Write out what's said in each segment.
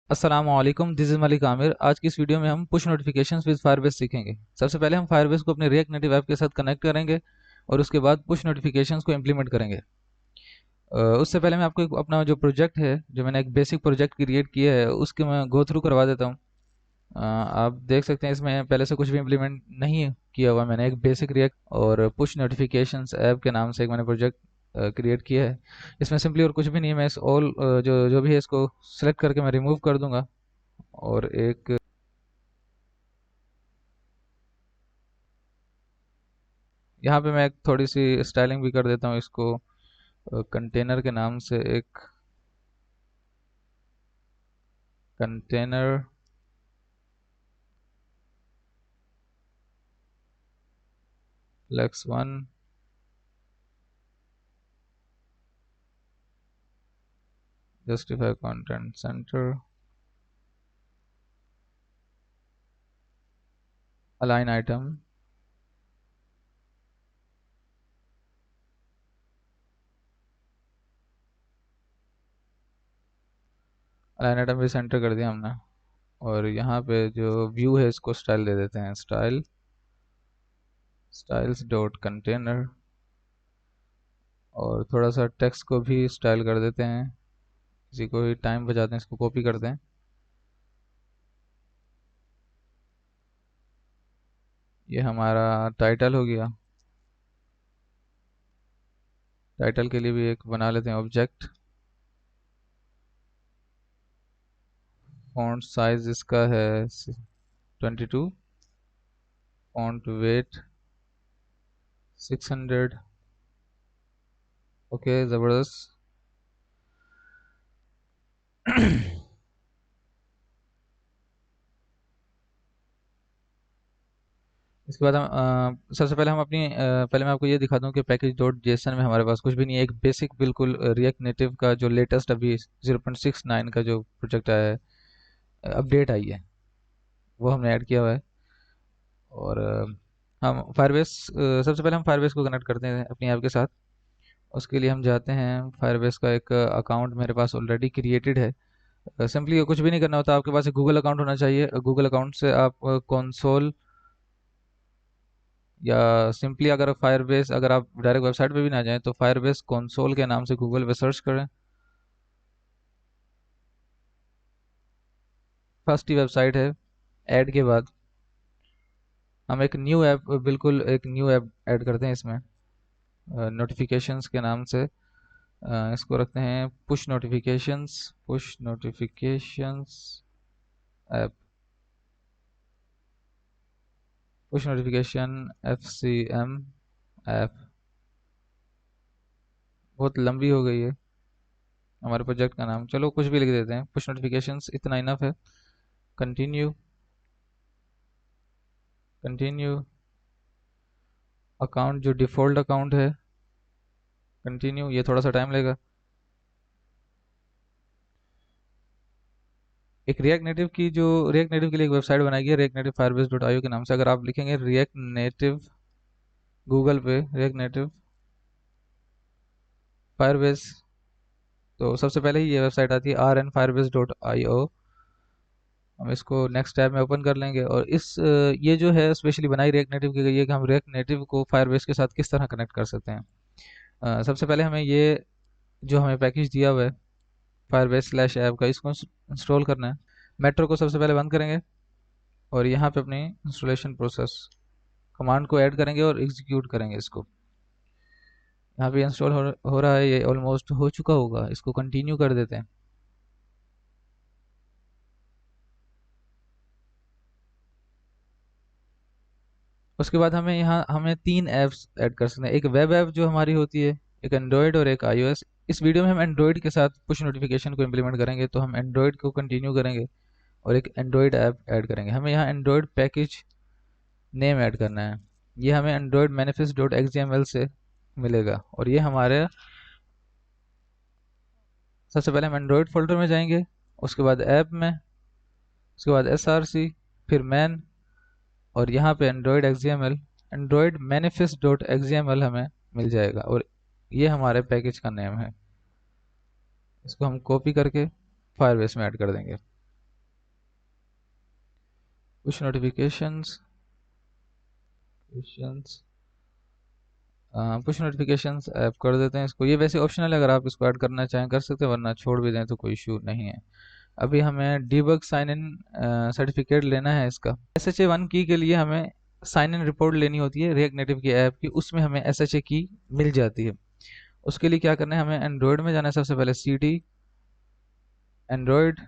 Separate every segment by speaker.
Speaker 1: अस्सलाम वालेकुम, this is Malik Aamir. आज की इस वीडियो में हम पुश नोटिफिकेशंस विद फायरबेस सीखेंगे। सबसे पहले हम फायरबेस को अपने रिएक्ट नेटिव ऐप के साथ कनेक्ट करेंगे और उसके बाद पुश नोटिफिकेशंस को इम्प्लीमेंट करेंगे। उससे पहले मैं आपको अपना जो प्रोजेक्ट है, जो मैंने एक बेसिक प्रोजेक्ट क्रिएट किया है, उसके मैं गो थ्रू करवा देता हूँ। आप देख सकते हैं इसमें पहले से कुछ भी इम्प्लीमेंट नहीं किया हुआ। मैंने एक बेसिक रिएक्ट और पुश नोटिफिकेशंस ऐप के नाम से एक मैंने प्रोजेक्ट क्रिएट किया है। इसमें सिंपली और कुछ भी नहीं है। मैं इस ऑल जो जो भी है इसको सेलेक्ट करके मैं रिमूव कर दूंगा और एक यहाँ पे मैं एक थोड़ी सी स्टाइलिंग भी कर देता हूँ इसको। कंटेनर के नाम से एक container flex one justify content center align item align item भी सेंटर कर दिया हमने। और यहाँ पे जो व्यू है इसको स्टाइल दे देते हैं, स्टाइल्स डॉट कंटेनर। और थोड़ा सा टेक्स्ट को भी स्टाइल कर देते हैं। किसी को भी टाइम बचाते हैं, इसको कॉपी करते हैं। ये हमारा टाइटल हो गया। टाइटल के लिए भी एक बना लेते हैं ऑब्जेक्ट। फॉन्ट साइज इसका है 22। Font weight 600। ओके, ज़बरदस्त। इसके बाद हम सबसे पहले हम अपनी पहले मैं आपको ये दिखा दूं कि पैकेज डॉट जेसन में हमारे पास कुछ भी नहीं है। एक बेसिक बिल्कुल रिएक्ट नेटिव का जो लेटेस्ट अभी 0.69 का जो प्रोजेक्ट आया है, अपडेट आई है, वो हमने ऐड किया हुआ है। और हम फायरबेस सबसे पहले हम फायरबेस को कनेक्ट करते हैं अपनी ऐप के साथ। उसके लिए हम जाते हैं, फायरबेस का एक अकाउंट मेरे पास ऑलरेडी क्रिएटेड है। सिंपली कुछ भी नहीं करना होता, आपके पास एक गूगल अकाउंट होना चाहिए। गूगल अकाउंट से आप कंसोल या सिंपली अगर फायरबेस, अगर आप डायरेक्ट वेबसाइट पे भी ना जाएं तो फायरबेस कंसोल के नाम से गूगल पे सर्च करें। फर्स्ट ही वेबसाइट है। ऐड के बाद हम एक न्यू ऐप, बिल्कुल एक न्यू ऐप ऐड करते हैं इसमें नोटिफिकेशंस के नाम से। इसको रखते हैं push notifications app, push notification FCM app. बहुत लंबी हो गई है हमारे प्रोजेक्ट का नाम, चलो कुछ भी लिख देते हैं, पुश नोटिफिकेशंस इतना इनफ है। Continue, continue. अकाउंट जो डिफ़ॉल्ट अकाउंट है, कंटिन्यू। ये थोड़ा सा टाइम लेगा। एक रिएक्ट नेटिव के लिए एक वेबसाइट बनाई गई है, react Native Firebase dot IO के नाम से। अगर आप लिखेंगे रिएक्ट नेटिव गूगल पे, रिएक्ट नेटिव फायरबेस, तो सबसे पहले ही ये वेबसाइट आती है rnfirebase.io। हम इसको नेक्स्ट टैब में ओपन कर लेंगे और ये जो है स्पेशली बनाई रिएक्ट नेटिव की गई है कि हम रिएक्ट नेटिव को फायरबेस के साथ किस तरह कनेक्ट कर सकते हैं। सबसे पहले हमें ये जो हमें पैकेज दिया हुआ है फायरबेस स्लैश ऐप का, इसको इंस्टॉल करना है। मेट्रो को सबसे पहले बंद करेंगे और यहाँ पे अपनी इंस्टॉलेशन प्रोसेस कमांड को ऐड करेंगे और एग्जीक्यूट करेंगे इसको। यहाँ पे इंस्टॉल हो रहा है, ये ऑलमोस्ट हो चुका होगा। इसको कंटिन्यू कर देते हैं। उसके बाद हमें तीन ऐप्स ऐड कर सकते हैं। एक वेब ऐप जो हमारी होती है, एक एंड्रॉयड और एक iOS। इस वीडियो में हम एंड्रॉयड के साथ पुश नोटिफिकेशन को इम्प्लीमेंट करेंगे, तो हम एंड्रॉयड को कंटिन्यू करेंगे और एक एंड्रॉयड ऐप ऐड करेंगे। हमें यहाँ एंड्रॉयड पैकेज नेम ऐड करना है। ये हमें एंड्रॉयड मैनिफेस्ट डॉट XML से मिलेगा। और ये हमारे, सबसे पहले हम एंड्रॉयड फोल्डर में जाएंगे, उसके बाद ऐप में, उसके बाद SRC, फिर मैन, और यहाँ पे Android XML, Android manifest dot XML हमें मिल जाएगा। और ये हमारे पैकेज का नेम है। इसको हम कॉपी करके फायरबेस में ऐड कर देंगे। Push notifications push notifications app कर देते हैं इसको। ये वैसे ऑप्शनल है, अगर आप इसको ऐड करना चाहें कर सकते हैं, वरना छोड़ भी दें तो कोई इशू नहीं है। अभी हमें डीबग साइन इन सर्टिफिकेट लेना है इसका। SHA-1 की के लिए हमें साइन इन रिपोर्ट लेनी होती है रिएक्ट नेटिव की ऐप की, उसमें हमें SHA की मिल जाती है। उसके लिए क्या करना है, हमें एंड्रॉयड में जाना है। सबसे पहले cd एंड्रॉयड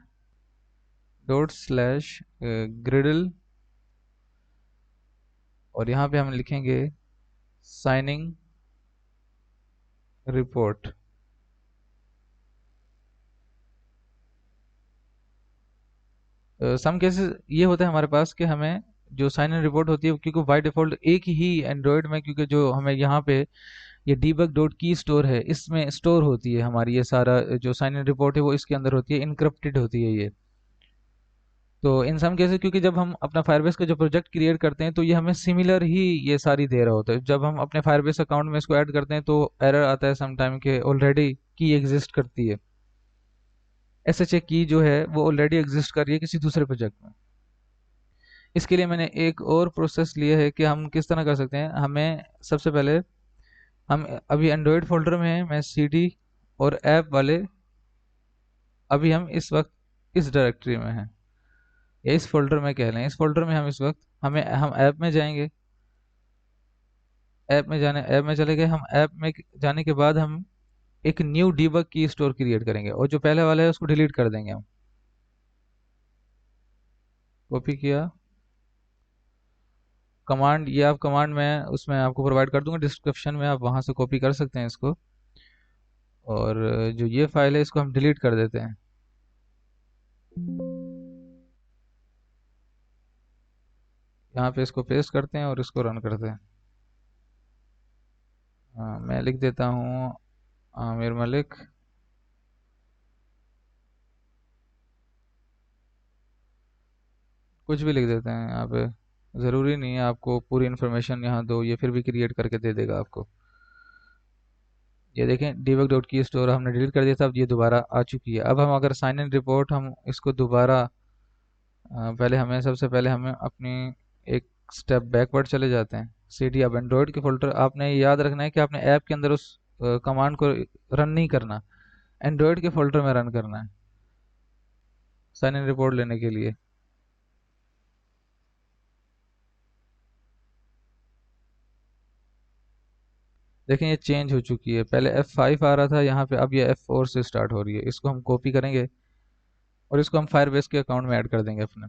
Speaker 1: ./gradle और यहाँ पे हम लिखेंगे साइनिंग रिपोर्ट। सम केसेस ये होता है हमारे पास कि हमें जो साइन इन रिपोर्ट होती है, क्योंकि बाय डिफॉल्ट एक ही एंड्रॉयड में, क्योंकि जो हमें यहाँ पे ये डीबग डॉट की स्टोर है, इसमें स्टोर होती है हमारी ये सारा जो साइन इन रिपोर्ट है वो इसके अंदर होती है, इनक्रप्टेड होती है ये। तो इन सम केसेस क्योंकि जब हम अपना फायरबेस का जो प्रोजेक्ट क्रिएट करते हैं तो ये हमें सिमिलर ही ये सारी दे रहा होता है। जब हम अपने फायरबेस अकाउंट में इसको ऐड करते हैं तो एरर आता है सम टाइम के ऑलरेडी की एग्जिस्ट करती है। SHA की जो है वो ऑलरेडी एग्जिस्ट कर रही है किसी दूसरे प्रोजेक्ट में। इसके लिए मैंने एक और प्रोसेस लिया है कि हम किस तरह कर सकते हैं। हमें सबसे पहले हम अभी एंड्रॉयड फोल्डर में हैं, मैं CD और ऐप वाले अभी हम इस वक्त इस डायरेक्टरी में हैं, या इस फोल्डर में कह लें, इस फोल्डर में हम इस वक्त हम ऐप में जाएंगे। ऐप में चले गए, हम ऐप में जाने के बाद हम एक न्यू डीबग की स्टोर क्रिएट करेंगे और जो पहले वाला है उसको डिलीट कर देंगे हम। कॉपी किया, कमांड ये आप कमांड में उसमें आपको प्रोवाइड कर दूंगा डिस्क्रिप्शन में, आप वहां से कॉपी कर सकते हैं इसको। और जो ये फाइल है इसको हम डिलीट कर देते हैं। यहाँ पे इसको पेस्ट करते हैं और इसको रन करते हैं। मैं लिख देता हूँ आमिर मलिक। कुछ भी लिख देते हैं यहाँ पे, ज़रूरी नहीं है आपको पूरी इन्फॉर्मेशन यहाँ दो, ये फिर भी क्रिएट करके दे देगा आपको। ये देखें डीबग डॉट की स्टोर हमने डिलीट कर दिया था, अब ये दोबारा आ चुकी है। अब हम अगर साइन इन रिपोर्ट हम इसको दोबारा पहले हमें सबसे पहले हमें अपनी एक स्टेप बैकवर्ड चले जाते हैं। CD अब एंड्रॉयड के फोल्डर, आपने ये याद रखना है कि आपने ऐप के अंदर उस कमांड को रन नहीं करना, एंड्रॉयड के फोल्डर में रन करना है साइन इन रिपोर्ट लेने के लिए। देखें ये चेंज हो चुकी है, पहले F5 आ रहा था यहाँ पे, अब ये F4 से स्टार्ट हो रही है। इसको हम कॉपी करेंगे और इसको हम फायरबेस के अकाउंट में ऐड कर देंगे अपने।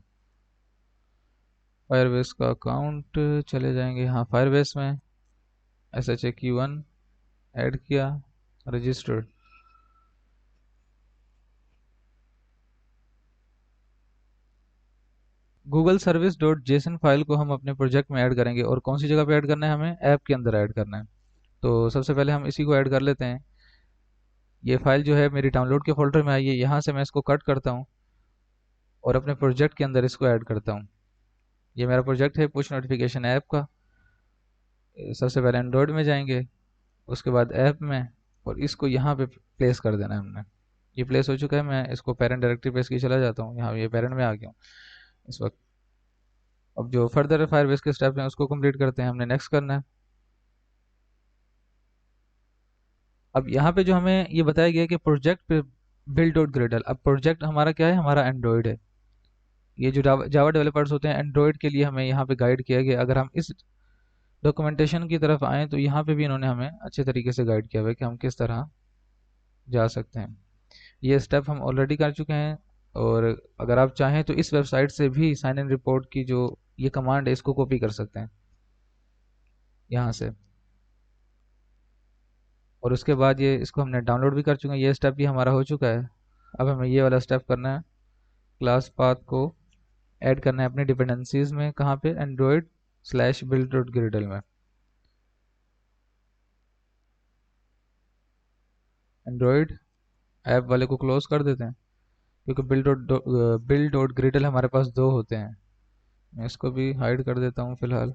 Speaker 1: फायरबेस का अकाउंट चले जाएंगे यहाँ फायरबेस में, SHA-1 ऐड किया, registered. Google service dot JSON file को हम अपने प्रोजेक्ट में ऐड करेंगे, और कौन सी जगह पे ऐड करना है, हमें ऐप के अंदर ऐड करना है। तो सबसे पहले हम इसी को ऐड कर लेते हैं। ये फाइल जो है मेरी डाउनलोड के फोल्डर में आई है, यहाँ से मैं इसको कट करता हूँ और अपने प्रोजेक्ट के अंदर इसको ऐड करता हूँ। ये मेरा प्रोजेक्ट है पुश नोटिफिकेशन ऐप का। सबसे पहले एंड्रॉयड में जाएंगे, उसके बाद ऐप में, और इसको यहाँ पे प्लेस कर देना है हमने। ये प्लेस हो चुका है, मैं इसको पेरेंट डायरेक्टरी पे इसकी चला जाता हूँ, यहाँ ये पेरेंट में आ गया हूँ इस वक्त। अब जो फर्दर फायरबेस के स्टेप हैं उसको कंप्लीट करते हैं, हमने नेक्स्ट करना है। अब यहाँ पे जो हमें ये बताया गया है कि प्रोजेक्ट पे बिल्ड डॉट ग्रेडल, अब प्रोजेक्ट हमारा क्या है, हमारा एंड्रॉयड है। ये जो जावा डेवलपर्स होते हैं एंड्रॉयड के लिए हमें यहाँ पे गाइड किया गया। अगर हम इस डॉक्यूमेंटेशन की तरफ आएँ तो यहाँ पे भी इन्होंने हमें अच्छे तरीके से गाइड किया हुआ है कि हम किस तरह जा सकते हैं। ये स्टेप हम ऑलरेडी कर चुके हैं, और अगर आप चाहें तो इस वेबसाइट से भी साइन इन रिपोर्ट की जो ये कमांड है इसको कॉपी कर सकते हैं यहाँ से। और उसके बाद ये इसको हमने डाउनलोड भी कर चुके हैं, ये स्टेप भी हमारा हो चुका है। अब हमें ये वाला स्टेप करना है, क्लास पाथ को ऐड करना है अपनी डिपेंडेंसीज में। कहाँ पे, android slash build dot gradle में। एंड्रॉयड ऐप वाले को क्लोज कर देते हैं, क्योंकि बिल्ड डॉट ग्रिडल हमारे पास दो होते हैं। मैं इसको भी हाइड कर देता हूँ फिलहाल,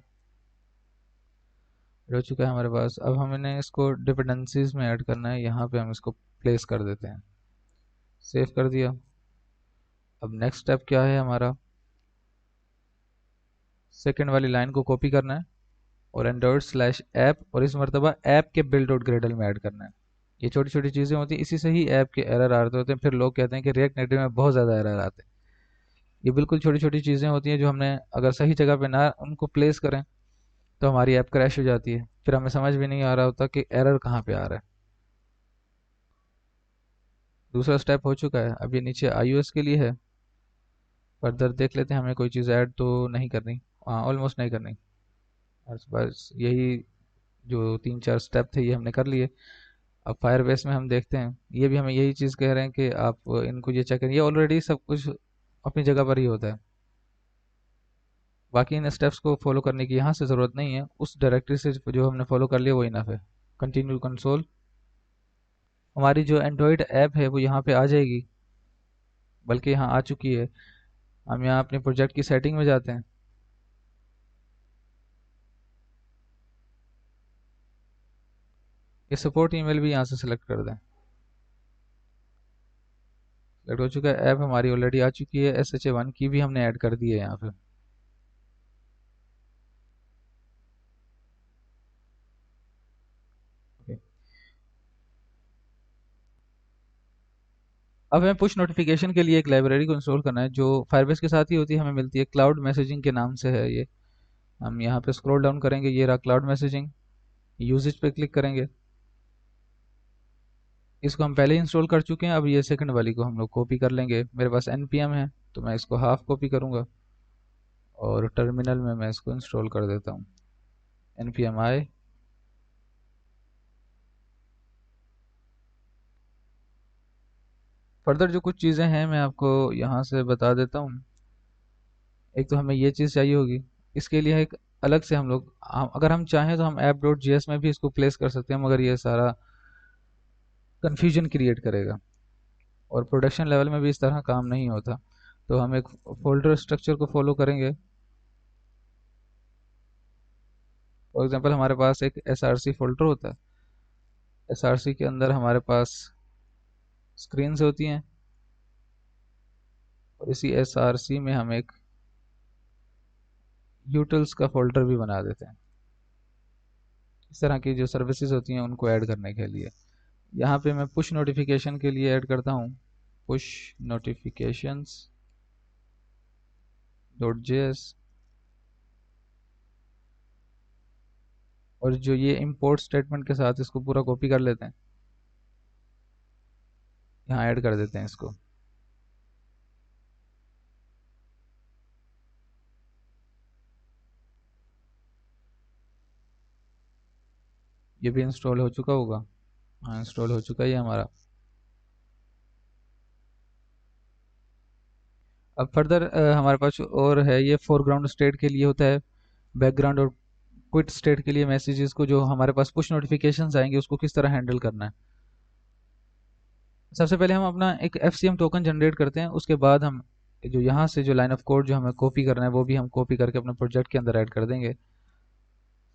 Speaker 1: हो चुका है हमारे पास। अब हमने इसको डिपेंडेंसीज में ऐड करना है, यहाँ पे हम इसको प्लेस कर देते हैं। सेव कर दिया। अब नेक्स्ट स्टेप क्या है हमारा, सेकंड वाली लाइन को कॉपी करना है और एंड्रॉइड स्लैश ऐप और इस मरतबा ऐप के बिल्ड डॉट ग्रेडल में ऐड करना है। ये छोटी छोटी चीज़ें होती हैं, इसी से ही ऐप के एरर आते होते हैं। फिर लोग कहते हैं कि रिएक्ट नेटिव में बहुत ज़्यादा एरर आते हैं। ये बिल्कुल छोटी छोटी चीज़ें होती हैं जो हमने अगर सही जगह पे ना उनको प्लेस करें तो हमारी ऐप क्रैश हो जाती है, फिर हमें समझ भी नहीं आ रहा होता कि एरर कहाँ पे आ रहा है। दूसरा स्टेप हो चुका है, अब ये नीचे iOS के लिए है। फर्दर देख लेते हैं हमें कोई चीज़ ऐड तो नहीं करनी, हाँ ऑलमोस्ट नहीं करनी। बस बस यही जो 3-4 स्टेप थे ये हमने कर लिए। अब फायरबेस में हम देखते हैं, ये भी हमें यही चीज़ कह रहे हैं कि आप इनको ये चेक करें, ये ऑलरेडी सब कुछ अपनी जगह पर ही होता है। बाकी इन स्टेप्स को फॉलो करने की यहाँ से ज़रूरत नहीं है, उस डायरेक्टरी से जो हमने फॉलो कर लिया वो इनफ है। कंटिन्यू कंसोल, हमारी जो एंड्रॉयड ऐप है वो यहाँ पे आ जाएगी, बल्कि यहाँ आ चुकी है। हम यहाँ अपने प्रोजेक्ट की सेटिंग में जाते हैं। ये सपोर्ट ईमेल भी यहाँ से सिलेक्ट कर दें। सेलेक्ट हो चुका है, ऐप हमारी ऑलरेडी आ चुकी है। SHA1 की भी हमने ऐड कर दी है यहाँ पे। Okay. अब हमें पुश नोटिफिकेशन के लिए एक लाइब्रेरी को इंस्टॉल करना है जो फायरबेस के साथ ही होती है, हमें मिलती है, क्लाउड मैसेजिंग के नाम से है ये। हम यहाँ पे स्क्रॉल डाउन करेंगे, ये रहा क्लाउड मैसेजिंग, यूजेज पे क्लिक करेंगे। इसको हम पहले ही इंस्टॉल कर चुके हैं, अब ये सेकंड वाली को हम लोग कॉपी कर लेंगे। मेरे पास npm है तो मैं इसको हाफ कॉपी करूँगा और टर्मिनल में मैं इसको इंस्टॉल कर देता हूँ। npm i, फर्दर जो कुछ चीज़ें हैं मैं आपको यहाँ से बता देता हूँ। एक तो हमें ये चीज़ चाहिए होगी, इसके लिए एक अलग से हम लोग अगर हम चाहें तो हम app.js में भी इसको प्लेस कर सकते हैं, मगर ये सारा कन्फ्यूजन क्रिएट करेगा और प्रोडक्शन लेवल में भी इस तरह काम नहीं होता। तो हम एक फोल्डर स्ट्रक्चर को फॉलो करेंगे। फॉर एग्जांपल हमारे पास एक src फोल्डर होता है, src के अंदर हमारे पास स्क्रीन्स होती हैं और इसी src में हम एक यूटिल्स का फोल्डर भी बना देते हैं, इस तरह की जो सर्विसेज होती हैं उनको ऐड करने के लिए। यहाँ पे मैं पुश नोटिफिकेशन के लिए ऐड करता हूँ पुश नोटिफिकेशंस .js, और जो ये इंपोर्ट स्टेटमेंट के साथ इसको पूरा कॉपी कर लेते हैं, यहाँ ऐड कर देते हैं इसको। ये भी इंस्टॉल हो चुका होगा, हाँ इंस्टॉल हो चुका है ये हमारा। अब फर्दर हमारे पास और है, ये फोरग्राउंड स्टेट के लिए होता है, बैकग्राउंड और क्विट स्टेट के लिए मैसेजेस को जो हमारे पास पुश नोटिफिकेशंस आएंगे उसको किस तरह हैंडल करना है। सबसे पहले हम अपना एक FCM टोकन जनरेट करते हैं, उसके बाद हम जो यहाँ से जो लाइन ऑफ कोड जो हमें कॉपी करना है वो भी हम कॉपी करके अपने प्रोजेक्ट के अंदर ऐड कर देंगे।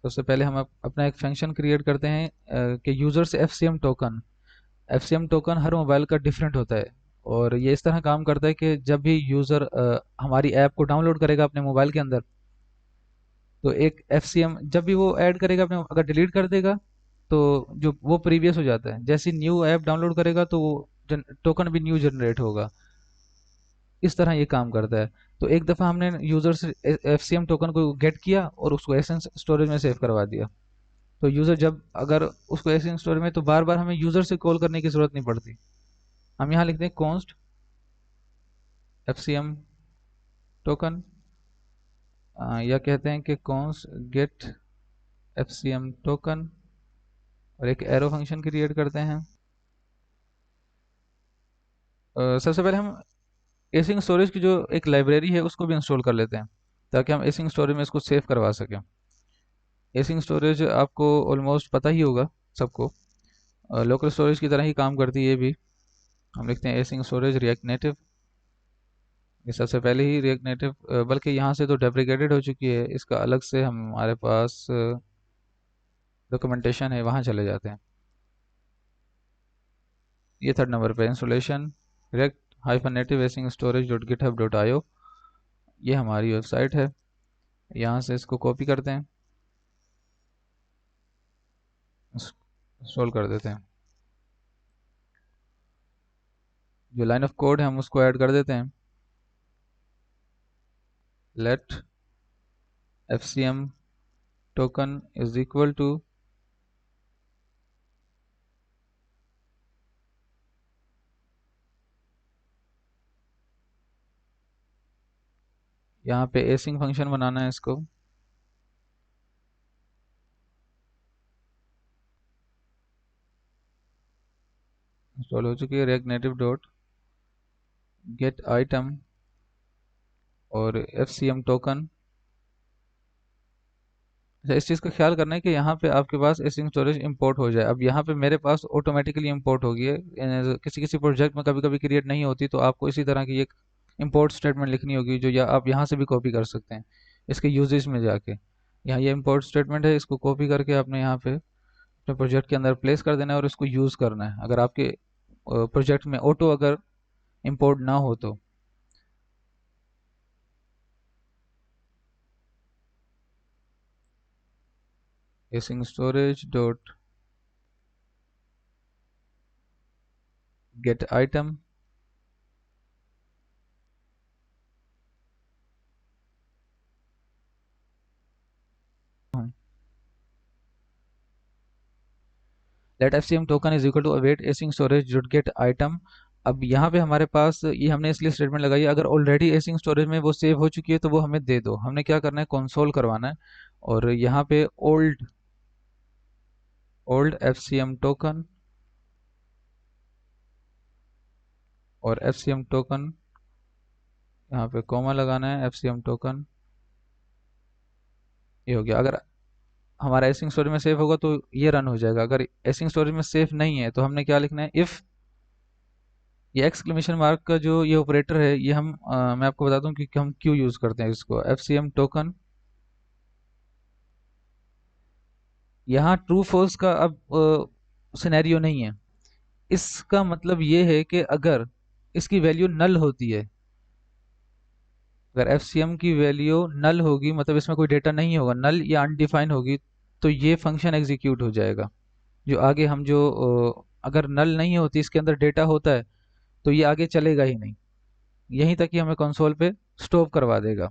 Speaker 1: सबसे पहले हम अपना एक फंक्शन क्रिएट करते हैं कि यूज़र से FCM टोकन हर मोबाइल का डिफरेंट होता है और ये इस तरह काम करता है कि जब भी यूज़र हमारी ऐप को डाउनलोड करेगा अपने मोबाइल के अंदर, तो एक FCM जब भी वो ऐड करेगा अपने, अगर डिलीट कर देगा तो जो वो प्रीवियस हो जाता है, जैसे न्यू ऐप डाउनलोड करेगा तो वो टोकन भी न्यू जनरेट होगा। इस तरह ये काम करता है। तो एक दफ़ा हमने यूज़र से FCM टोकन को गेट किया और उसको एसेंस स्टोरेज में सेव करवा दिया, तो यूज़र जब अगर उसको एसेंस स्टोरेज में, तो बार बार हमें यूज़र से कॉल करने की ज़रूरत नहीं पड़ती। हम यहाँ लिखते हैं कॉन्स्ट FCM टोकन, या कहते हैं कि कॉन्स्ट गेट FCM टोकन, और एक एरो फंक्शन क्रिएट करते हैं। सबसे पहले हम एसिंग स्टोरेज की जो एक लाइब्रेरी है उसको भी इंस्टॉल कर लेते हैं ताकि हम एसिंग स्टोरेज में इसको सेव करवा सकें। एसिंग स्टोरेज आपको ऑलमोस्ट पता ही होगा सबको, लोकल स्टोरेज की तरह ही काम करती है ये भी। हम लिखते हैं एसिंग स्टोरेज रिएक्ट नेटिव। ये सबसे पहले ही रिएक्ट नेटिव, बल्कि यहाँ से तो डेप्रिकेटेड हो चुकी है, इसका अलग से हमारे पास डॉक्यूमेंटेशन है, वहाँ चले जाते हैं। ये थर्ड नंबर पे installation react -native async storage.github.io, ये हमारी वेबसाइट है। यहाँ से इसको कॉपी करते हैं, इंस्टॉल कर देते हैं। जो लाइन ऑफ कोड है हम उसको ऐड कर देते हैं। Let fcm token is equal to यहाँ पे async फंक्शन बनाना है इसको। इंस्टॉल हो चुकी है react native dot get item और fcm टोकन। अच्छा, इस चीज़ का ख्याल करना है कि यहाँ पे आपके पास एसिंक स्टोरेज इंपोर्ट हो जाए। अब यहाँ पे मेरे पास ऑटोमेटिकली इंपोर्ट होगी है। किसी किसी प्रोजेक्ट में कभी कभी क्रिएट नहीं होती, तो आपको इसी तरह की एक इंपोर्ट स्टेटमेंट लिखनी होगी, जो या आप यहाँ से भी कॉपी कर सकते हैं इसके यूजेस में जाके। यहाँ ये इंपोर्ट स्टेटमेंट है, इसको कॉपी करके आपने यहाँ पे अपने प्रोजेक्ट के अंदर प्लेस कर देना है और इसको यूज़ करना है, अगर आपके प्रोजेक्ट में ऑटो अगर इंपोर्ट ना हो तो। Async storage dot get item let fcm token is equal to await async storage dot get item. अब यहाँ पे हमारे पास ये हमने इसलिए स्टेटमेंट लगाई है, अगर ऑलरेडी एसिंक स्टोरेज में वो सेव हो चुकी है तो वो हमें दे दो। हमने क्या करना है, कंसोल करवाना है और यहाँ पे ओल्ड fcm टोकन और fcm टोकन, यहाँ पे कॉमा लगाना है, fcm टोकन। ये हो गया। अगर हमारा एसिंक स्टोरेज में सेव होगा तो ये रन हो जाएगा। अगर एसिंक स्टोरेज में सेव नहीं है तो हमने क्या लिखना है, इफ़ ये एक्सक्लेमेशन मार्क का जो ये ऑपरेटर है, ये हम मैं आपको बता दूं कि हम क्यों यूज़ करते हैं इसको। fcm टोकन, यहाँ ट्रू फॉल्स का अब सिनेरियो नहीं है। इसका मतलब ये है कि अगर इसकी वैल्यू नल होती है, अगर fcm की वैल्यू नल होगी, मतलब इसमें कोई डेटा नहीं होगा, नल या अनडिफाइन होगी, तो ये फंक्शन एग्जीक्यूट हो जाएगा। जो आगे हम जो अगर नल नहीं होती, इसके अंदर डेटा होता है, तो ये आगे चलेगा ही नहीं, यहीं तक कि हमें कंसोल पे स्टॉप करवा देगा।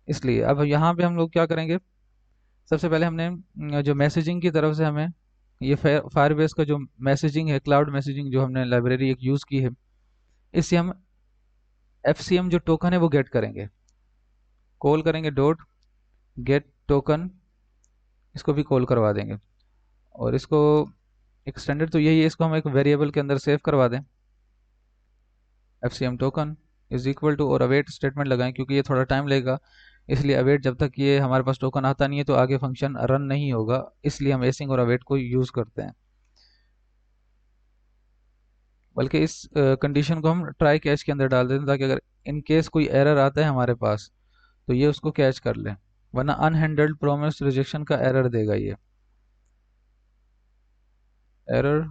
Speaker 1: इसलिए अब यहाँ पे हम लोग क्या करेंगे, सबसे पहले हमने जो मैसेजिंग की तरफ से हमें ये फायरबेस का जो मैसेजिंग है, क्लाउड मैसेजिंग, जो हमने लाइब्रेरी एक यूज़ की है, इससे हम fcm जो टोकन है वो गेट करेंगे। कॉल करेंगे डॉट गेट टोकन, इसको भी कॉल करवा देंगे और इसको एक स्टैंडर्ड तो यही है, इसको हम एक वेरिएबल के अंदर सेव करवा दें। fcm token is equal to और अवेट स्टेटमेंट लगाएं, क्योंकि ये थोड़ा टाइम लेगा, इसलिए अवेट जब तक ये हमारे पास टोकन आता नहीं है तो आगे फंक्शन रन नहीं होगा, इसलिए हम एसिंग और अवेट को यूज़ करते हैं। बल्कि इस कंडीशन को हम ट्राई कैच के अंदर डाल देते हैं, ताकि अगर इन केस कोई एरर आता है हमारे पास तो ये उसको कैच कर ले, वरना अनहैंडल्ड प्रोमिस रिजेक्शन का एरर देगा ये। एरर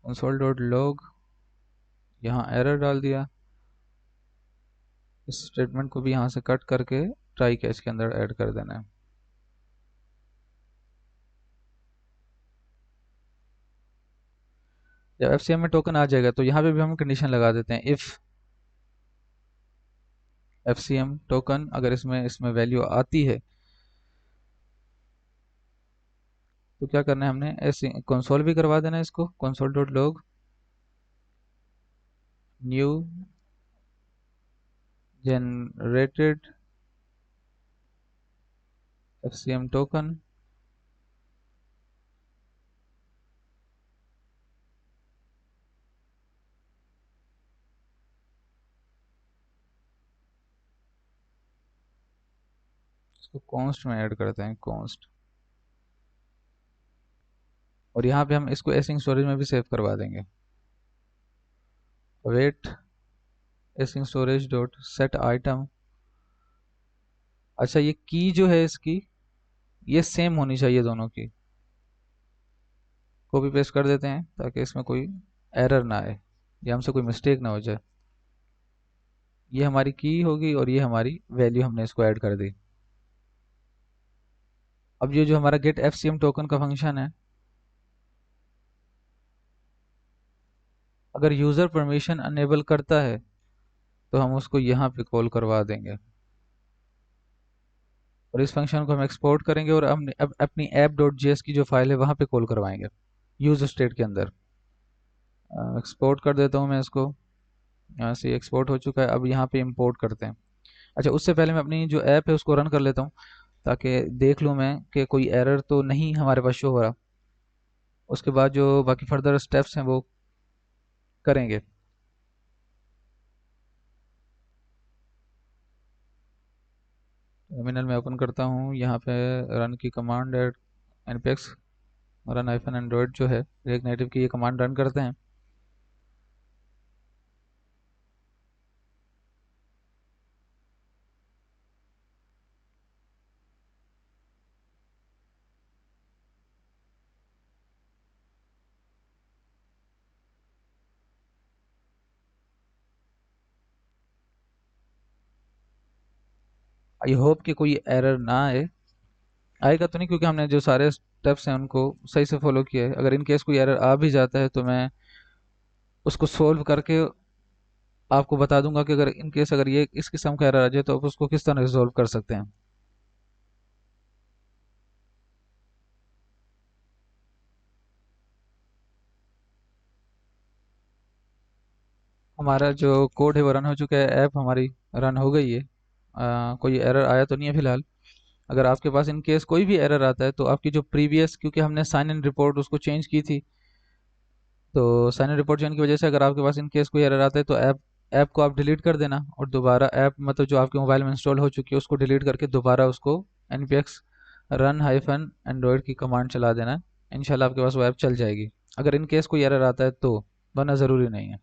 Speaker 1: कंसोल डॉट लॉग, यहाँ एरर डाल दिया। इस स्टेटमेंट को भी यहाँ से कट करके ट्राई कैच के अंदर ऐड कर देना है। जब एफसीएम में टोकन आ जाएगा तो यहाँ पे भी हम कंडीशन लगा देते हैं, इफ़ एफसीएम टोकन, अगर इसमें इसमें वैल्यू आती है तो क्या करना है, हमने ऐसे कंसोल भी करवा देना है इसको, console dot log new generated FCM token. इसको कॉन्स्ट में ऐड करते हैं, कॉन्स्ट, और यहाँ पे हम इसको एसिंग स्टोरेज में भी सेव करवा देंगे। Wait async storage dot set item. अच्छा, ये की जो है इसकी, ये सेम होनी चाहिए दोनों की। कॉपी पेस्ट कर देते हैं ताकि इसमें कोई एरर ना आए या हमसे कोई मिस्टेक ना हो जाए। ये हमारी की होगी और ये हमारी वैल्यू हमने इसको ऐड कर दी। अब ये जो हमारा गेट एफसीएम टोकन का फंक्शन है, अगर यूज़र परमिशन अनेबल करता है तो हम उसको यहाँ पे कॉल करवा देंगे और इस फंक्शन को हम एक्सपोर्ट करेंगे और हम अब अपनी ऐप डॉट जेएस की जो फाइल है वहाँ पे कॉल करवाएंगे यूज़र स्टेट के अंदर। एक्सपोर्ट कर देता हूँ मैं इसको। यहाँ से एक्सपोर्ट हो चुका है, अब यहाँ पे इंपोर्ट करते हैं। अच्छा, उससे पहले मैं अपनी जो ऐप है उसको रन कर लेता हूँ ताकि देख लूँ मैं कि कोई एरर तो नहीं हमारे पास शो हो रहा। उसके बाद जो बाकी फर्दर स्टेप्स हैं वो करेंगे। टर्मिनल में ओपन करता हूँ, यहाँ पे रन की कमांड है npx रन हाइफन एंड्रॉइड जो है रिएक्ट नेटिव की, ये कमांड रन करते हैं। आई होप कि कोई एरर ना आए। आएगा तो नहीं क्योंकि हमने जो सारे स्टेप्स हैं उनको सही से फॉलो किया है। अगर इन केस कोई एरर आ भी जाता है तो मैं उसको सोल्व करके आपको बता दूंगा कि अगर इन केस अगर ये इस किस्म का एरर आ जाए तो आप उसको किस तरह रिजॉल्व कर सकते हैं। हमारा जो कोड है वो रन हो चुका है, ऐप हमारी रन हो गई है। कोई एरर आया तो नहीं है फिलहाल। अगर आपके पास इन केस कोई भी एरर आता है तो आपकी जो प्रीवियस, क्योंकि हमने साइन इन रिपोर्ट उसको चेंज की थी, तो साइन इन रिपोर्ट चेंज की वजह से अगर आपके पास इन केस कोई एरर आता है तो ऐप ऐप को आप डिलीट कर देना और दोबारा ऐप मतलब जो आपके मोबाइल में इंस्टॉल हो चुकी है उसको डिलीट करके दोबारा उसको npx रन हाइफन एंड्रॉयड की कमांड चला देना। इंशाल्लाह आपके पास वो ऐप चल जाएगी अगर इन केस कोई एरर आता है तो, वरना ज़रूरी नहीं है।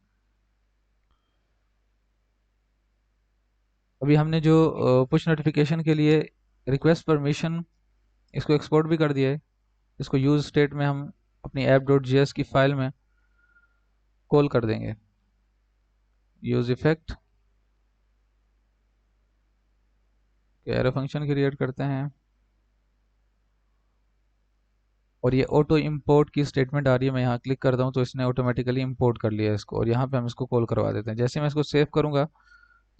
Speaker 1: अभी हमने जो पुश नोटिफिकेशन के लिए रिक्वेस्ट परमिशन, इसको एक्सपोर्ट भी कर दिया है। इसको यूज स्टेट में हम अपनी ऐप डॉट जेएस की फाइल में कॉल कर देंगे। Use effect arrow function create करते हैं और ये ऑटो इंपोर्ट की स्टेटमेंट आ रही है। मैं यहाँ क्लिक करता हूँ तो इसने ऑटोमेटिकली इंपोर्ट कर लिया है इसको और यहाँ पे हम इसको कॉल करवा देते हैं। जैसे मैं इसको सेव करूँगा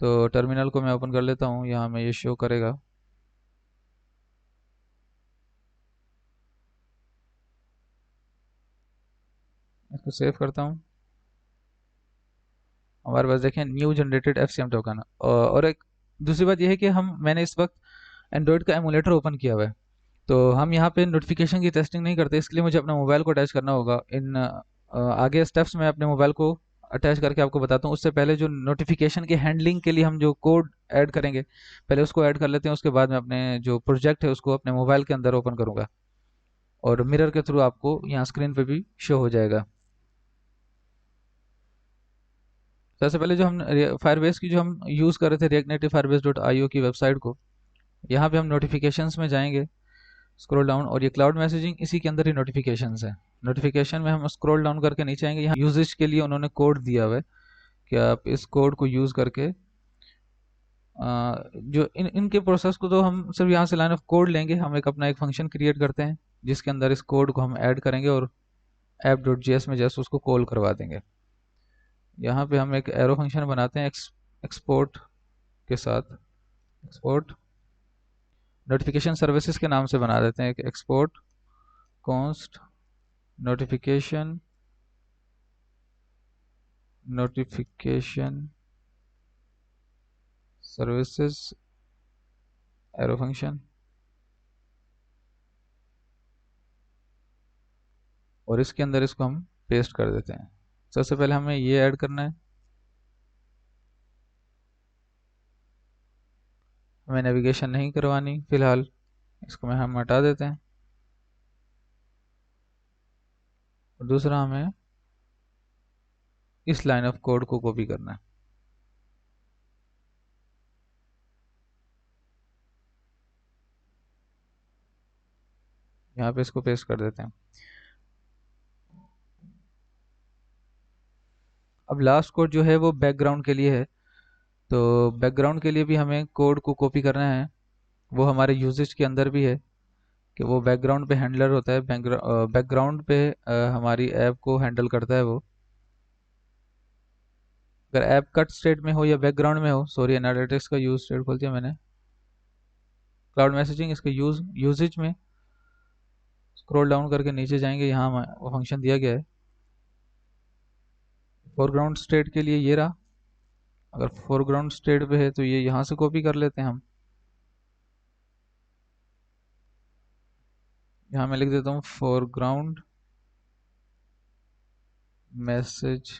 Speaker 1: तो टर्मिनल को मैं ओपन कर लेता हूँ, यहाँ में ये शो करेगा। इसको सेव करता हूँ। हमारे पास देखें न्यू जनरेटेड एफसीएम टोकन। और एक दूसरी बात यह है कि मैंने इस वक्त एंड्रॉयड का एमुलेटर ओपन किया हुआ है, तो हम यहाँ पे नोटिफिकेशन की टेस्टिंग नहीं करते, इसके लिए मुझे अपना मोबाइल को अटैच करना होगा। इन आगे स्टेप्स मैं अपने मोबाइल को अटैच करके आपको बताता हूँ। उससे पहले जो नोटिफिकेशन के हैंडलिंग के लिए हम जो कोड ऐड करेंगे पहले उसको ऐड कर लेते हैं, उसके बाद मैं अपने जो प्रोजेक्ट है उसको अपने मोबाइल के अंदर ओपन करूँगा और मिरर के थ्रू आपको यहाँ स्क्रीन पे भी शो हो जाएगा। सबसे पहले जो हम फायरबेस की जो हम यूज़ कर रहे थे React Native Firebase dot I O की वेबसाइट को, यहाँ पे हम नोटिफिकेशंस में जाएंगे, स्क्रॉल डाउन, और ये क्लाउड मैसेजिंग इसी के अंदर ही नोटिफिकेशंस है। नोटिफिकेशन में हम स्क्रॉल डाउन करके नीचे आएंगे, यहाँ यूजेज के लिए उन्होंने कोड दिया हुआ है कि आप इस कोड को यूज़ करके जो इनके प्रोसेस को तो हम सिर्फ यहाँ से लाइन ऑफ कोड लेंगे। हम एक अपना एक फंक्शन क्रिएट करते हैं जिसके अंदर इस कोड को हम ऐड करेंगे और ऐप डॉट जी एस में जैसे उसको कॉल करवा देंगे। यहाँ पे हम एक एरो फंक्शन बनाते हैं एक्सपोर्ट के साथ। एक्सपोर्ट नोटिफिकेशन सर्विसेज के नाम से बना देते हैं, एक export const notification notification services arrow function, और इसके अंदर इसको हम पेस्ट कर देते हैं। सबसे पहले हमें ये ऐड करना है, हमें नेविगेशन नहीं करवानी फिलहाल, इसको मैं हम हटा देते हैं। और दूसरा हमें इस लाइन ऑफ कोड को कॉपी करना है, यहाँ पे इसको पेस्ट कर देते हैं। अब लास्ट कोड जो है वो बैकग्राउंड के लिए है, तो बैकग्राउंड के लिए भी हमें कोड को कॉपी करना है, वो हमारे यूजेज के अंदर भी है कि वो बैकग्राउंड पे हैंडलर होता है, बैकग्राउंड पे हमारी ऐप को हैंडल करता है वो। अगर ऐप कट स्टेट में हो या बैकग्राउंड में हो, सॉरी एनालिटिक्स का यूज स्टेट खोल दिया मैंने, क्लाउड मैसेजिंग इसके यूजेज में स्क्रॉल डाउन करके नीचे जाएंगे, यहाँ वो फंक्शन दिया गया है। फोरग्राउंड स्टेट के लिए ये रहा, अगर फोरग्राउंड स्टेट पे है तो ये यहाँ से कॉपी कर लेते हैं हम। यहाँ मैं लिख देता हूँ फोरग्राउंड मैसेज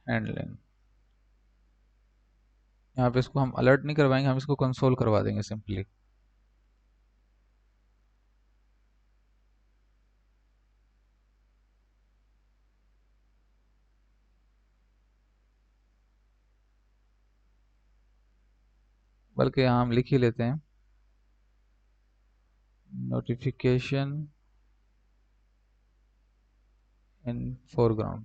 Speaker 1: हैंडलिंग। यहाँ पे इसको हम अलर्ट नहीं करवाएंगे, हम इसको कंसोल करवा देंगे सिंपली। बल्कि यहाँ हम लिख ही लेते हैं नोटिफिकेशन इन फोरग्राउंड।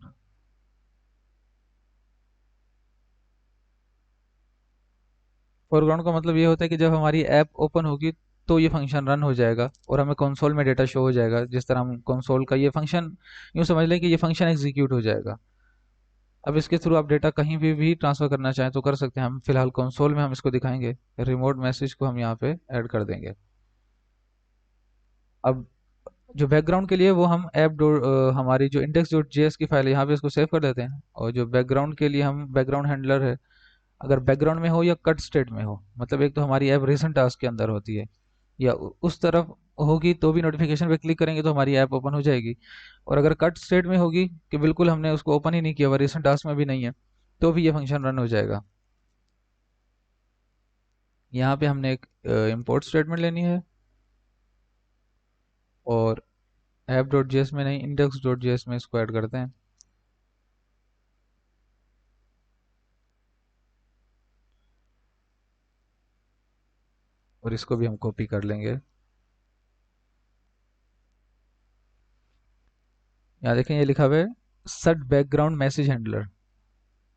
Speaker 1: फोरग्राउंड का मतलब ये होता है कि जब हमारी ऐप ओपन होगी तो ये फंक्शन रन हो जाएगा और हमें कंसोल में डेटा शो हो जाएगा। जिस तरह हम कंसोल का ये फंक्शन, यूँ समझ लें कि ये फंक्शन एग्जीक्यूट हो जाएगा। अब इसके थ्रू आप डेटा कहीं भी ट्रांसफ़र करना चाहें तो कर सकते हैं। हम फिलहाल कंसोल में हम इसको दिखाएंगे, रिमोट मैसेज को हम यहाँ पे ऐड कर देंगे। अब जो बैकग्राउंड के लिए वो हम हमारी जो index.js की फाइल है यहाँ पे इसको सेव कर देते हैं। और जो बैकग्राउंड के लिए हम बैकग्राउंड हैंडलर है, अगर बैकग्राउंड में हो या कट स्टेट में हो, मतलब एक तो हमारी ऐप रिसेंट टास्क के अंदर होती है या उस तरफ होगी तो भी नोटिफिकेशन पे क्लिक करेंगे तो हमारी ऐप ओपन हो जाएगी। और अगर कट स्टेट में होगी कि बिल्कुल हमने उसको ओपन ही नहीं किया हुआ, रिसेंट टास्क में भी नहीं है, तो भी ये फंक्शन रन हो जाएगा। यहाँ पे हमने एक इंपोर्ट स्टेटमेंट लेनी है और app.js में नहीं, index.js में इसको ऐड करते हैं। और इसको भी हम कॉपी कर लेंगे। यहाँ देखें ये लिखा हुआ है सेट बैकग्राउंड मैसेज हैंडलर।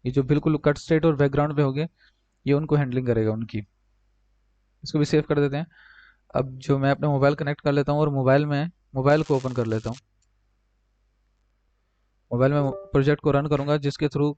Speaker 1: ये जो बिल्कुल कट स्टेट और बैकग्राउंड पे हो गए, ये उनको हैंडलिंग करेगा उनकी। इसको भी सेव कर देते हैं। अब जो मैं अपना मोबाइल कनेक्ट कर लेता हूँ और मोबाइल को ओपन कर लेता हूँ। मोबाइल में प्रोजेक्ट को रन करूंगा जिसके थ्रू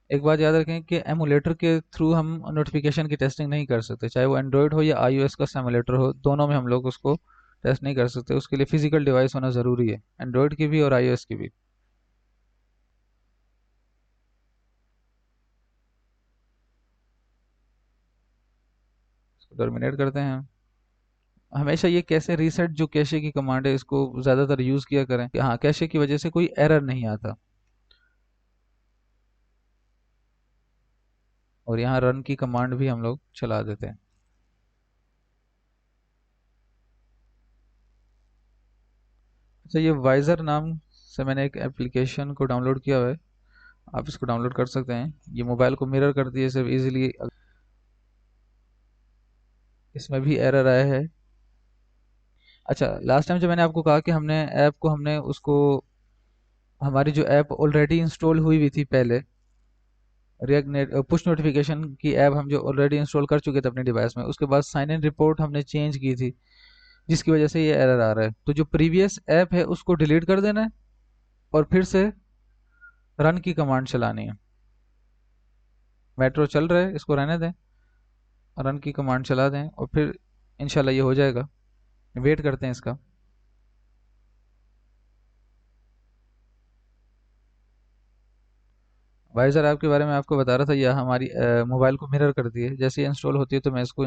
Speaker 1: एक बात याद रखें कि एमुलेटर के थ्रू हम नोटिफिकेशन की टेस्टिंग नहीं कर सकते, चाहे वो एंड्रॉयड हो या iOS का एमुलेटर हो, दोनों में हम लोग उसको टेस्ट नहीं कर सकते। उसके लिए फिजिकल डिवाइस होना ज़रूरी है, एंड्रॉयड की भी और iOS की भी। इसको टर्मिनेट करते हैं। हमेशा ये कैसे रीसेट जो कैशे की कमांड है इसको ज़्यादातर यूज़ किया करें कि हाँ कैशे की वजह से कोई एरर नहीं आता। और यहाँ रन की कमांड भी हम लोग चला देते हैं। अच्छा, ये वाइजर नाम से मैंने एक एप्लीकेशन को डाउनलोड किया हुआ है, आप इसको डाउनलोड कर सकते हैं। ये मोबाइल को मिरर करती है सिर्फ इजीली। इसमें भी एरर आया है। अच्छा, लास्ट टाइम जो मैंने आपको कहा कि हमने उसको, हमारी जो ऐप ऑलरेडी इंस्टॉल हुई थी पहले, रिएक्ट नेट पुश नोटिफिकेशन की ऐप हम जो ऑलरेडी इंस्टॉल कर चुके थे अपने डिवाइस में, उसके बाद साइन इन रिपोर्ट हमने चेंज की थी जिसकी वजह से ये एरर आ रहा है। तो जो प्रीवियस ऐप है उसको डिलीट कर देना है और फिर से रन की कमांड चलानी है। मेट्रो चल रहा है, इसको रहने दें, रन की कमांड चला दें और फिर इंशाल्लाह ये हो जाएगा। वेट करते हैं इसका। वाइजर ऐप के बारे में आपको बता रहा था, यह हमारी मोबाइल को मिरर करती है। जैसे ही इंस्टॉल होती है तो मैं इसको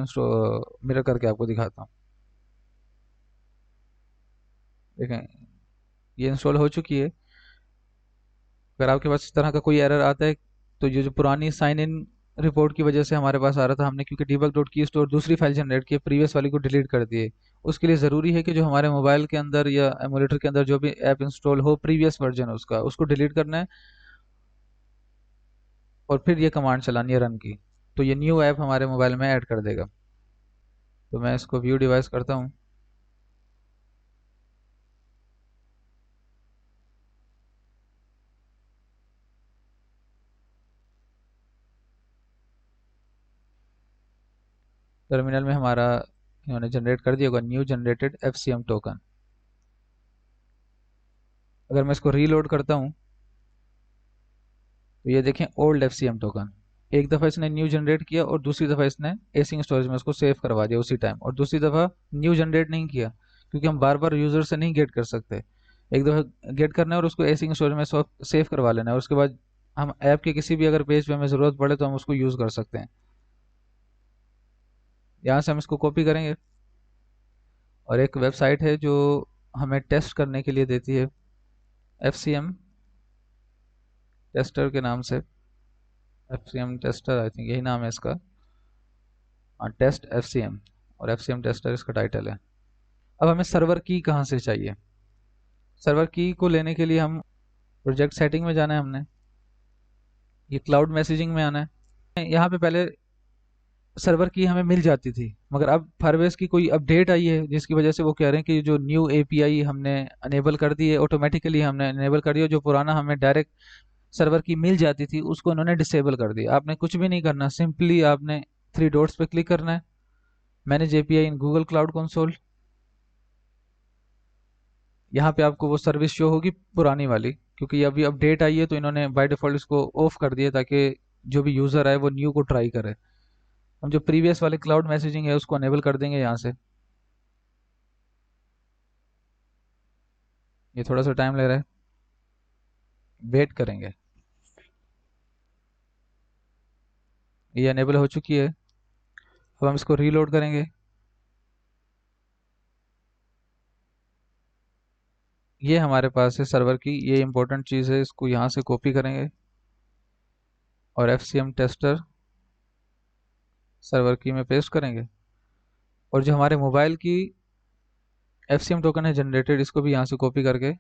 Speaker 1: मिरर करके आपको दिखाता हूँ। देखें, ये इंस्टॉल हो चुकी है। अगर आपके पास इस तरह का कोई एरर आता है तो ये जो पुरानी साइन इन रिपोर्ट की वजह से हमारे पास आ रहा था, हमने क्योंकि debug डॉट की स्टोर दूसरी फाइल जनरेट की, प्रीवियस वाली को डिलीट कर दिए। उसके लिए ज़रूरी है कि जो हमारे मोबाइल के अंदर या एमुलेटर के अंदर जो भी ऐप इंस्टॉल हो प्रीवियस वर्जन उसका, उसको डिलीट करना है और फिर ये कमांड चलानी है रन की, तो ये न्यू ऐप हमारे मोबाइल में ऐड कर देगा। तो मैं इसको व्यू डिवाइस करता हूँ। टर्मिनल में हमारा इन्होंने जनरेट कर दिया होगा न्यू जनरेटेड FCM टोकन। अगर मैं इसको रीलोड करता हूँ तो ये देखें ओल्ड FCM टोकन। एक दफ़ा इसने न्यू जनरेट किया और दूसरी दफ़ा इसने एसिंग स्टोरेज में उसको सेव करवा दिया उसी टाइम, और दूसरी दफ़ा न्यू जनरेट नहीं किया, क्योंकि हम बार बार यूज़र से नहीं गेट कर सकते। एक दफ़ा गेट करना है और उसको एसिंग स्टोरेज में सेव करवा लेना है, और उसके बाद हम ऐप के किसी भी अगर पेज पे हमें ज़रूरत पड़े तो हम उसको यूज़ कर सकते हैं। यहाँ से हम इसको कॉपी करेंगे, और एक वेबसाइट है जो हमें टेस्ट करने के लिए देती है, FCM टेस्टर के नाम से। FCM टेस्टर, आई थिंक यही नाम है इसका। हाँ, टेस्ट FCM, और FCM टेस्टर इसका टाइटल है। अब हमें सर्वर की कहाँ से चाहिए? सर्वर की को लेने के लिए हम प्रोजेक्ट सेटिंग में जाना है, हमने ये क्लाउड मैसेजिंग में आना है। यहाँ पे पहले सर्वर की हमें मिल जाती थी, मगर अब फायरबेस की कोई अपडेट आई है जिसकी वजह से वो कह रहे हैं कि जो न्यू API हमने अनेबल कर दी है, ऑटोमेटिकली हमने अनेबल कर दिया, जो पुराना हमें डायरेक्ट सर्वर की मिल जाती थी उसको उन्होंने डिसेबल कर दिया। आपने कुछ भी नहीं करना, सिंपली आपने थ्री डॉट्स पे क्लिक करना है, manage API in Google cloud console. यहाँ पे आपको वो सर्विस शो होगी पुरानी वाली, क्योंकि अभी अपडेट आई है तो इन्होंने बाय डिफॉल्ट इसको ऑफ कर दिया ताकि जो भी यूज़र है वो न्यू को ट्राई करे। हम जो प्रीवियस वाले क्लाउड मैसेजिंग है उसको अनेबल कर देंगे यहाँ से। ये थोड़ा सा टाइम ले रहा है, वेट करेंगे। ये अनेबल हो चुकी है। अब हम इसको रीलोड करेंगे। ये हमारे पास है सर्वर की, ये इंपॉर्टेंट चीज़ है, इसको यहाँ से कॉपी करेंगे और FCM टेस्टर सर्वर की में पेस्ट करेंगे। और जो हमारे मोबाइल की FCM टोकन है जनरेटेड, इसको भी यहाँ से कॉपी करके,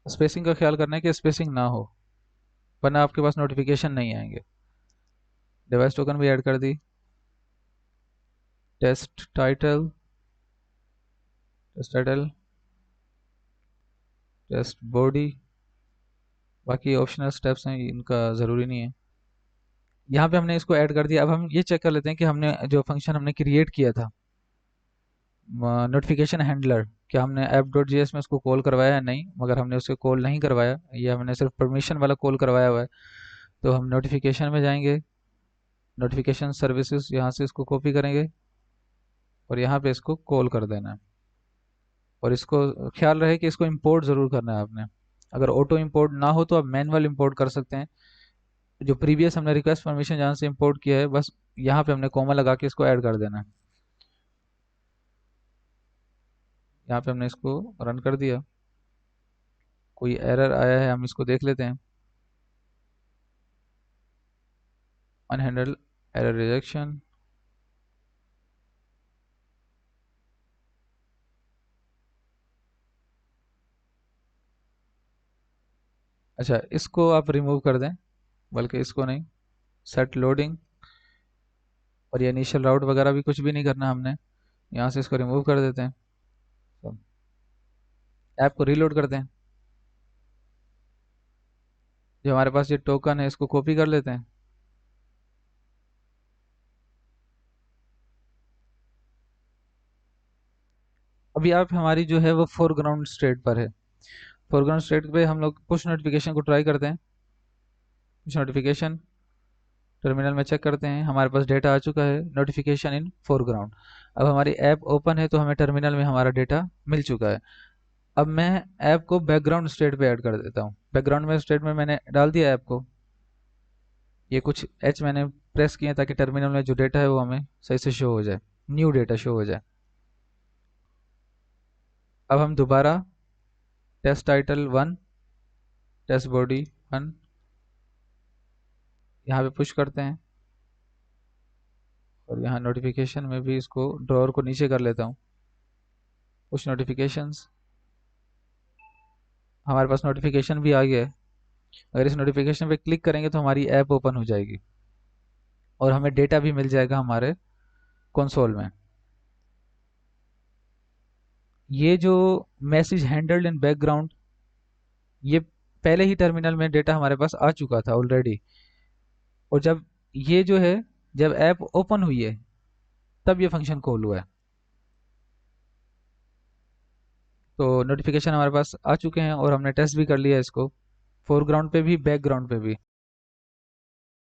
Speaker 1: स्पेसिंग का ख्याल करना है कि स्पेसिंग ना हो, वरना आपके पास नोटिफिकेशन नहीं आएंगे। डिवाइस टोकन भी ऐड कर दी, टेस्ट टाइटल, टेस्ट बॉडी, बाकी ऑप्शनल स्टेप्स हैं, इनका ज़रूरी नहीं है। यहाँ पे हमने इसको ऐड कर दिया। अब हम ये चेक कर लेते हैं कि हमने जो फंक्शन हमने क्रिएट किया था नोटिफिकेशन हैंडलर, क्या हमने app.js में उसको कॉल करवाया है? नहीं, मगर हमने उसको कॉल नहीं करवाया, ये हमने सिर्फ परमिशन वाला कॉल करवाया हुआ है। तो हम नोटिफिकेशन में जाएंगे, नोटिफिकेशन सर्विसेज, यहाँ से इसको कॉपी करेंगे और यहाँ पे इसको कॉल कर देना है। और इसको ख्याल रहे कि इसको इंपोर्ट ज़रूर करना है आपने। अगर ऑटो इंपोर्ट ना हो तो आप मैनुअल इंपोर्ट कर सकते हैं। जो प्रीवियस हमने रिक्वेस्ट परमिशन जहाँ से इंपोर्ट किया है, बस यहाँ पे हमने कॉमा लगा के इसको ऐड कर देना है। यहाँ पे हमने इसको रन कर दिया। कोई एरर आया है, हम इसको देख लेते हैं। अनहैंडल एरर रिजेक्शन। अच्छा, इसको आप रिमूव कर दें, बल्कि इसको नहीं, सेट लोडिंग, और ये इनिशियल राउट वगैरह भी कुछ भी नहीं करना हमने, यहाँ से इसको रिमूव कर देते हैं। तो ऐप को रीलोड करते हैं। जो हमारे पास ये टोकन है इसको कॉपी कर लेते हैं। अभी आप हमारी जो है वो फोरग्राउंड स्टेट पर है। फोरग्राउंड स्टेट पे हम लोग पुश नोटिफिकेशन को ट्राई करते हैं। पुश नोटिफिकेशन टर्मिनल में चेक करते हैं, हमारे पास डेटा आ चुका है, नोटिफिकेशन इन फोरग्राउंड। अब हमारी ऐप ओपन है तो हमें टर्मिनल में हमारा डेटा मिल चुका है। अब मैं ऐप को बैकग्राउंड स्टेट पे ऐड कर देता हूँ। बैकग्राउंड में स्टेट में मैंने डाल दिया ऐप को। ये कुछ एच मैंने प्रेस किए ताकि टर्मिनल में जो डेटा है वो हमें सही से शो हो जाए, न्यू डेटा शो हो जाए। अब हम दोबारा टेस्ट टाइटल 1, टेस्ट बॉडी 1 यहाँ पे पुश करते हैं, और यहाँ नोटिफिकेशन में भी इसको ड्रॉअर को नीचे कर लेता हूँ। पुश नोटिफिकेशंस, हमारे पास नोटिफिकेशन भी आ गया है। अगर इस नोटिफिकेशन पे क्लिक करेंगे तो हमारी ऐप ओपन हो जाएगी और हमें डेटा भी मिल जाएगा हमारे कंसोल में। ये जो मैसेज हैंडल्ड इन बैकग्राउंड, ये पहले ही टर्मिनल में डेटा हमारे पास आ चुका था ऑलरेडी। और जब ये जो है, जब ऐप ओपन हुई है तब ये फंक्शन कॉल हुआ है। तो नोटिफिकेशन हमारे पास आ चुके हैं और हमने टेस्ट भी कर लिया इसको, फोरग्राउंड पे भी बैकग्राउंड पे भी।